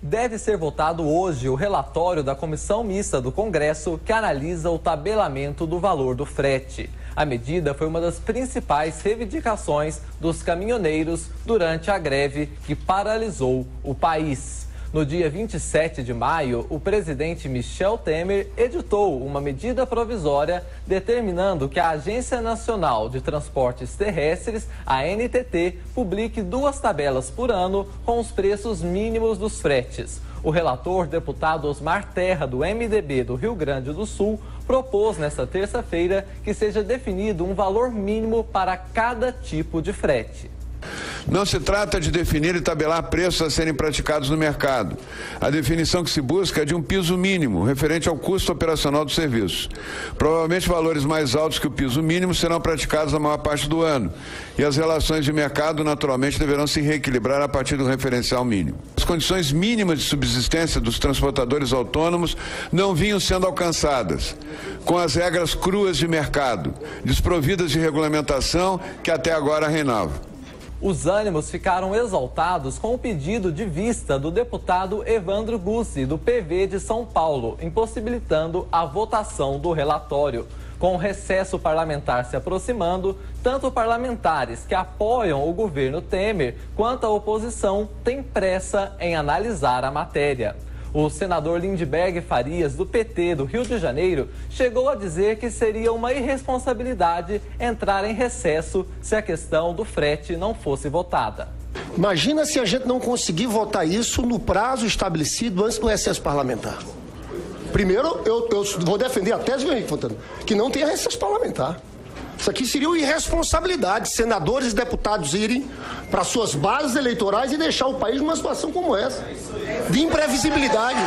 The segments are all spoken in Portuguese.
Deve ser votado hoje o relatório da Comissão Mista do Congresso que analisa o tabelamento do valor do frete. A medida foi uma das principais reivindicações dos caminhoneiros durante a greve que paralisou o país. No dia 27 de maio, o presidente Michel Temer editou uma medida provisória determinando que a Agência Nacional de Transportes Terrestres, a ANTT, publique 2 tabelas por ano com os preços mínimos dos fretes. O relator, deputado Osmar Terra, do MDB do Rio Grande do Sul, propôs nesta terça-feira que seja definido um valor mínimo para cada tipo de frete. Não se trata de definir e tabelar preços a serem praticados no mercado. A definição que se busca é de um piso mínimo, referente ao custo operacional do serviço. Provavelmente valores mais altos que o piso mínimo serão praticados na maior parte do ano, e as relações de mercado naturalmente deverão se reequilibrar a partir do referencial mínimo. As condições mínimas de subsistência dos transportadores autônomos não vinham sendo alcançadas, com as regras cruas de mercado, desprovidas de regulamentação que até agora reinavam. Os ânimos ficaram exaltados com o pedido de vista do deputado Evandro Gussi, do PV de São Paulo, impossibilitando a votação do relatório. Com o recesso parlamentar se aproximando, tanto parlamentares que apoiam o governo Temer quanto a oposição têm pressa em analisar a matéria. O senador Lindbergh Farias, do PT do Rio de Janeiro, chegou a dizer que seria uma irresponsabilidade entrar em recesso se a questão do frete não fosse votada. Imagina se a gente não conseguir votar isso no prazo estabelecido antes do recesso parlamentar. Primeiro, eu vou defender a tese do Henrique Fontana, que não tenha recesso parlamentar. Isso aqui seria uma irresponsabilidade, senadores e deputados irem para suas bases eleitorais e deixar o país numa situação como essa, de imprevisibilidade.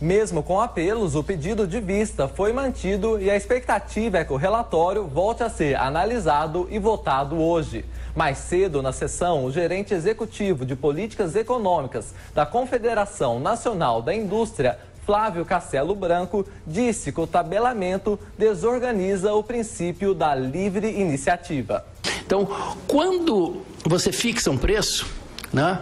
Mesmo com apelos, o pedido de vista foi mantido e a expectativa é que o relatório volte a ser analisado e votado hoje. Mais cedo, na sessão, o gerente executivo de políticas econômicas da Confederação Nacional da Indústria, Flávio Castelo Branco, disse que o tabelamento desorganiza o princípio da livre iniciativa. Então, quando você fixa um preço, né,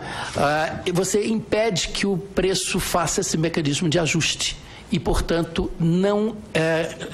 você impede que o preço faça esse mecanismo de ajuste e, portanto, não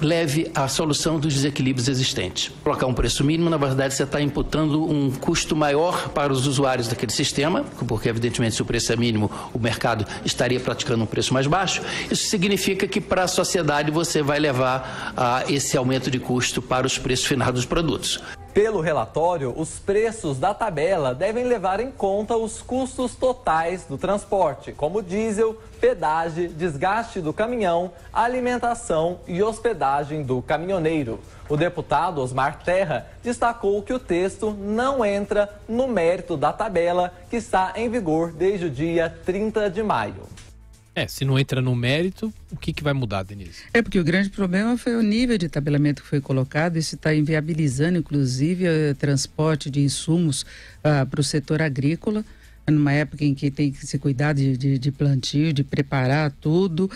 leve à solução dos desequilíbrios existentes. Colocar um preço mínimo, na verdade, você está imputando um custo maior para os usuários daquele sistema, porque, evidentemente, se o preço é mínimo, o mercado estaria praticando um preço mais baixo. Isso significa que, para a sociedade, você vai levar esse aumento de custo para os preços finais dos produtos. Pelo relatório, os preços da tabela devem levar em conta os custos totais do transporte, como diesel, pedágio, desgaste do caminhão, alimentação e hospedagem do caminhoneiro. O deputado Osmar Terra destacou que o texto não entra no mérito da tabela, que está em vigor desde o dia 30 de maio. Se não entra no mérito, o que vai mudar, Denise? Porque o grande problema foi o nível de tabelamento que foi colocado. Isso está inviabilizando, inclusive, o transporte de insumos para o setor agrícola, numa época em que tem que se cuidar de plantio, de preparar tudo.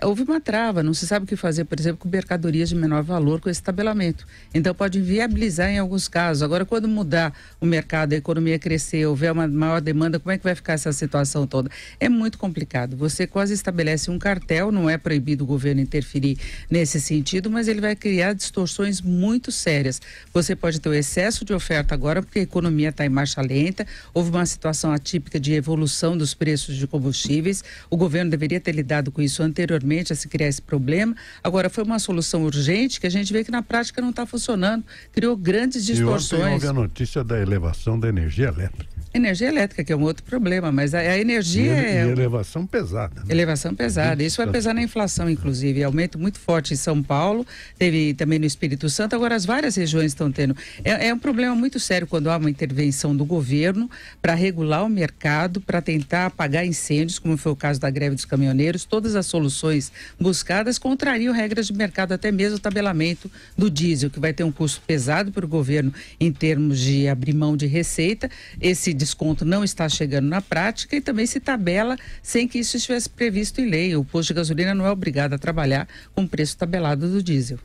Houve uma trava, não se sabe o que fazer, por exemplo, com mercadorias de menor valor com esse tabelamento. Então pode inviabilizar em alguns casos. Agora, quando mudar o mercado, a economia crescer, houver uma maior demanda, como é que vai ficar essa situação toda? É muito complicado. Você quase estabelece um cartel, não é proibido o governo interferir nesse sentido, mas ele vai criar distorções muito sérias. Você pode ter o excesso de oferta agora, porque a economia está em marcha lenta, houve uma situação atípica de evolução dos preços de combustíveis. O governo deveria ter lidado com isso anteriormente a se criar esse problema. Agora, foi uma solução urgente que a gente vê que na prática não está funcionando. Criou grandes distorções. E ontem houve a notícia da elevação da energia elétrica. Energia elétrica, que é um outro problema, mas a energia e elevação pesada. Né? Elevação pesada. Isso vai pesar na inflação, inclusive. Aumento muito forte em São Paulo, teve também no Espírito Santo, agora as várias regiões estão tendo. É um problema muito sério quando há uma intervenção do governo para regular o mercado, para tentar apagar incêndios, como foi o caso da greve dos caminhoneiros. Todas as soluções buscadas contrariam regras de mercado, até mesmo o tabelamento do diesel, que vai ter um custo pesado para o governo em termos de abrir mão de receita. Esse desconto não está chegando na prática e também se tabela sem que isso estivesse previsto em lei. O posto de gasolina não é obrigado a trabalhar com o preço tabelado do diesel.